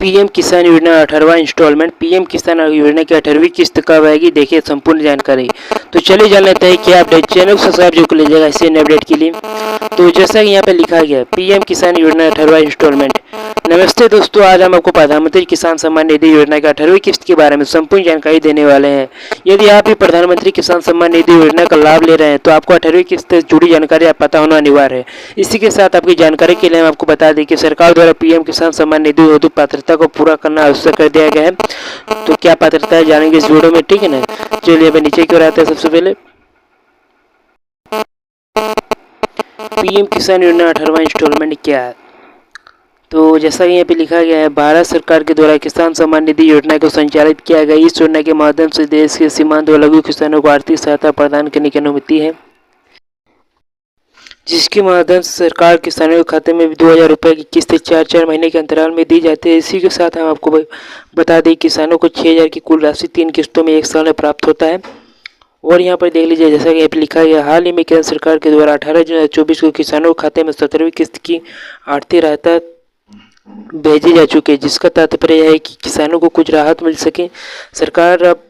PM किसान योजना 18वां instalment. PM किसान योजना की 18वीं किस्त कब आएगी, देखिए संपूर्ण जानकारी। तो चलिए जान लेते हैं क्या अपडेट। चैनल को सब्सक्राइब जो कर लीजिएगा ऐसे नए अपडेट के लिए। तो जैसा कि यहाँ पे लिखा गया है, पीएम किसान योजना 18वां इंस्टॉलमेंट। नमस्ते दोस्तों, आज हम आपको प्रधानमंत्री किसान सम्मान निधि योजना की 18वीं किस्त के बारे में संपूर्ण जानकारी देने वाले हैं। यदि आप भी प्रधानमंत्री किसान सम्मान निधि योजना का लाभ ले रहे हैं तो आपको 18वीं किस्त से जुड़ी जानकारी आप पता होना अनिवार्य है। इसी के साथ आपकी जानकारी के लिए हम आपको बता दें कि सरकार द्वारा पीएम किसान सम्मान निधि हेतु पात्रता को पूरा करना आवश्यक कर दिया गया है। तो क्या पात्रता है जानेंगे इस वीडियो में, ठीक है ना। चलिए अब नीचे की ओर आते हैं। सबसे पहले पीएम किसान योजना 18वां इंस्टॉलमेंट क्या है। तो जैसा कि यहाँ पे लिखा गया है, भारत सरकार के द्वारा किसान सम्मान निधि योजना को संचालित किया गया। इस योजना के माध्यम से देश के सीमांत व लघु किसानों को आर्थिक सहायता प्रदान करने की अनुमति है, जिसके माध्यम से सरकार किसानों के खाते में 2000 रुपये की किस्त 4-4 महीने के अंतराल में दी जाती है। इसी के साथ हम आपको बता दें, किसानों को 6000 की कुल राशि 3 किस्तों में 1 साल में प्राप्त होता है। और यहाँ पर देख लीजिए, जैसा कि यहाँ पर लिखा गया, हाल ही में केंद्र सरकार के द्वारा 18 जून 2024 को किसानों के खाते में 17वीं किस्त की आर्थिक सहायता भेजी जा चुकी है, जिसका तात्पर्य है कि किसानों को कुछ राहत मिल सके। सरकार अब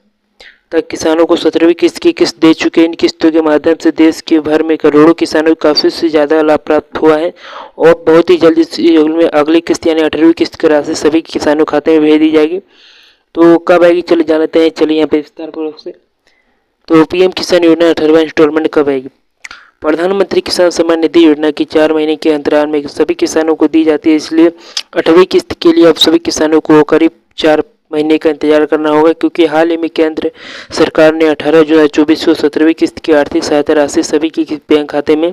तक किसानों को 17वीं किस्त की किस्त दे चुके हैं। इन किस्तों के माध्यम से देश के भर में करोड़ों किसानों को काफ़ी से ज़्यादा लाभ प्राप्त हुआ है और बहुत ही जल्दी में अगली किस्त यानी 18वीं किस्त की राशि सभी किसानों के खाते में भेज दी जाएगी। तो कब आएगी, चलिए जान लेते हैं। चलिए यहाँ पे विस्तारपूर्वक से, तो पीएम किसान योजना 18वां इंस्टॉलमेंट कब आएगी। प्रधानमंत्री किसान सम्मान निधि योजना की 4 महीने के अंतराल में सभी किसानों को दी जाती है, इसलिए 8वीं किस्त के लिए अब सभी किसानों को करीब 4 महीने का इंतजार करना होगा, क्योंकि हाल ही में केंद्र सरकार ने 18 जून 2024 को 17वीं किस्त की आर्थिक सहायता राशि सभी के बैंक खाते में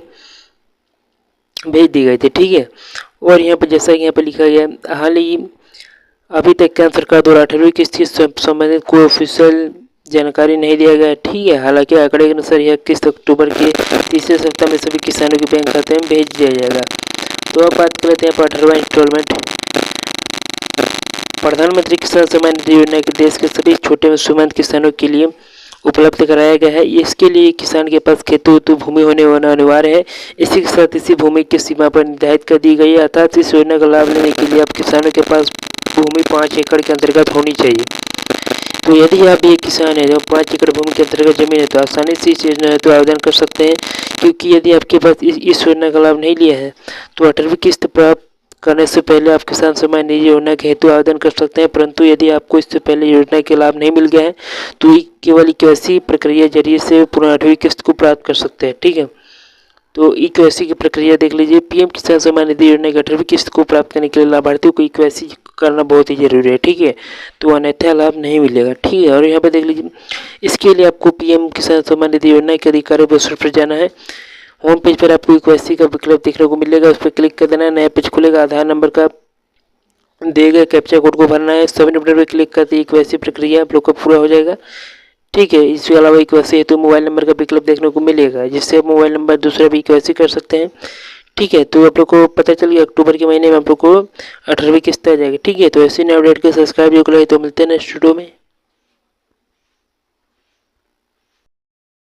भेज दी गई थी, ठीक है। और यहाँ पर जैसा कि यहाँ पर लिखा गया, हाल ही अभी तक केंद्र सरकार द्वारा 18वीं किस्त की संबंधित कोई ऑफिशियल जानकारी नहीं दिया गया, ठीक है। हालांकि आंकड़े के अनुसार यह किस्त अक्टूबर के तीसरे सप्ताह में सभी किसानों के बैंक खाते में भेज दिया जाएगा। तो अब बात कर लेते हैं 18वां इंस्टॉलमेंट। प्रधानमंत्री किसान सम्मान निधि योजना के देश के सभी छोटे व सीमांत किसानों के लिए उपलब्ध कराया गया है। इसके लिए किसान के पास खेतों भूमि होना अनिवार्य है। इसी के साथ इसी भूमि की सीमा पर निर्धारित कर दी गई है, अर्थात इस योजना का लाभ लेने के लिए अब किसानों के पास भूमि 5 एकड़ के अंतर्गत होनी चाहिए। तो यदि आप ये किसान है जो 5 एकड़ भूमि के अंतर्गत जमीन है तो आसानी से इस योजना हेतु आवेदन कर सकते हैं, क्योंकि यदि आपके पास इस योजना का लाभ नहीं लिया है तो 18वीं किस्त प्राप्त करने से पहले आप किसान सम्मान निधि योजना के हेतु आवेदन कर सकते हैं। परंतु यदि आपको इससे पहले योजना के लाभ नहीं मिल गया है तो केवल केवाईसी प्रक्रिया जरिए से पुनः 8वीं किस्त को प्राप्त कर सकते हैं, ठीक है। तो केवाईसी की प्रक्रिया देख लीजिए। पीएम किसान सम्मान निधि योजना की 18वीं किस्त को प्राप्त करने के लिए लाभार्थियों को केवाईसी करना बहुत ही जरूरी है, ठीक है। तो अन्यथा लाभ नहीं मिलेगा, ठीक है। और यहाँ पे देख लीजिए, इसके लिए आपको पीएम किसान सम्मान निधि योजना के अधिकारी वेबसाइट पर जाना है। होम पेज पर आपको केवाईसी का विकल्प देखने को मिलेगा, उस पर क्लिक कर देना है। नया पेज खुलेगा, आधार नंबर का दिए गए कैप्चा कोड को भरना है। सबमिट बटन पर क्लिक करते ही केवाईसी प्रक्रिया आप लोग का पूरा हो जाएगा, ठीक है। इसके अलावा केवाईसी हेतु मोबाइल नंबर का विकल्प देखने को मिलेगा, जिससे आप मोबाइल नंबर दूसरा भी केवाईसी कर सकते हैं, ठीक है। तो आप लोग को पता चल गया अक्टूबर के महीने में आप लोग को 18वीं किस्त आ जाएगी, ठीक है। तो ऐसे नए अपडेट के सब्सक्राइब जो करें, तो मिलते हैं नेक्स्ट वीडियो में।